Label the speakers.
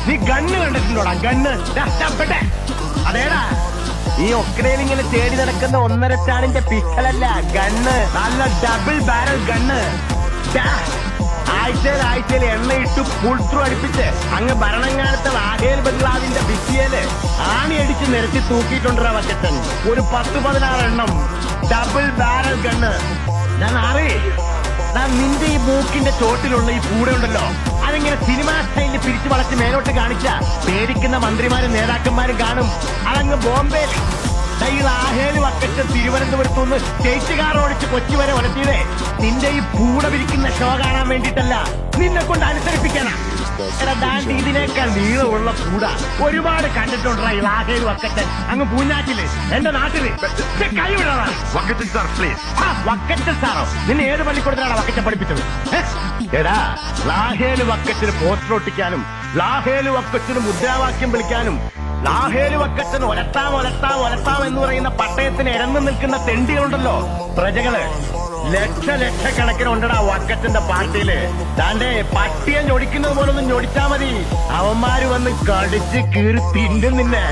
Speaker 1: നീ gun കണ്ടിട്ടുണ്ടോടാ? Gun അതേടാ, ഈ ഒക്കടയിലിങ്ങനെ തേടി നടക്കുന്ന 1.5 ടണ്ണിന്റെ പിസ്റ്റലല്ല, ഗണ്ണ്. നല്ല ഡബിൾ ബാരൽ ഗണ്ണ്. ആഴ്ചയിൽ എണ്ണയിട്ട് ഫുൾ ത്രൂ അടിപ്പിച്ച് അങ്ങ് ഭരണങ്ങാനത്തെ ലാഹേൽ ബംഗ്ലാവിന്റെ ഭിത്തിയില് ആണിയടിച്ച് നിരത്തി തൂക്കിയിട്ടുണ്ടാ വക്കത്തൻ. ഒരു 10-16 എണ്ണം ഡബിൾ ബാരൽ ഗണ്ണ്. ഞാൻ നിന്റെ ഈ മൂക്കിന്റെ ചോട്ടിലുള്ള ഈ പൂട ഉണ്ടല്ലോ, അതിങ്ങനെ സിനിമാ സ്റ്റൈലിൽ പിരിച്ചു വളച്ച് മേലോട്ട് കാണിച്ച പേടിക്കുന്ന മന്ത്രിമാരും നേതാക്കന്മാരും കാണും. അതങ്ങ് ബോംബെയിൽ ഈ ലാഹേല് വക്കത്ത് തിരുവനന്തപുരത്തു നിന്ന് സ്റ്റേറ്റ് കാർ ഓടിച്ച് കൊച്ചി വരെ ഒലത്തിയതേ നിന്റെ ഈ പൂട വിരിക്കുന്ന ഷോ കാണാൻ വേണ്ടിയിട്ടല്ല, നിന്നെ കൊണ്ട് അനുസരിപ്പിക്കാനാ. ഇതിനേക്കാൾ നീളമുള്ള പൂട ഒരുപാട് കണ്ടിട്ടുണ്ടാ ഈ ലാഹേല് വക്കത്തൻ അങ്ങ് പൂഞ്ഞാറ്റില്, എന്റെ നാട്ടില്. കൈ വിടാ വക്കത്തൻ സാർ, പ്ലീസ്. വക്കത്തൻ സാറോ? നിന്നെ ഏത് പള്ളിക്കൂടത്തിലാണ് വക്കത്തെ പഠിപ്പിച്ചത്? എടാ, ലാഹേല് വക്കത്തിന് പോസ്റ്റർ ഒട്ടിക്കാനും ലാഹേല് വക്കത്തിന് മുദ്രാവാക്യം വിളിക്കാനും ലാഹേല് വക്കത്തിന് ഒലത്താം എന്ന് പറയുന്ന പട്ടയത്തിന് ഇരന്നു നിൽക്കുന്ന തെണ്ടികളുണ്ടല്ലോ, പ്രജകള്. ലക്ഷക്കണക്കിന് ഉണ്ടടാ വക്കത്തിന്റെ പാർട്ടിയില്. താന്റെ പട്ടിയെ ഞൊടിക്കുന്നത് പോലൊന്നും ഞൊടിച്ചാ മതി, അവന്മാര് വന്ന് കടിച്ച് കീറി തിന്നും നിന്നെ.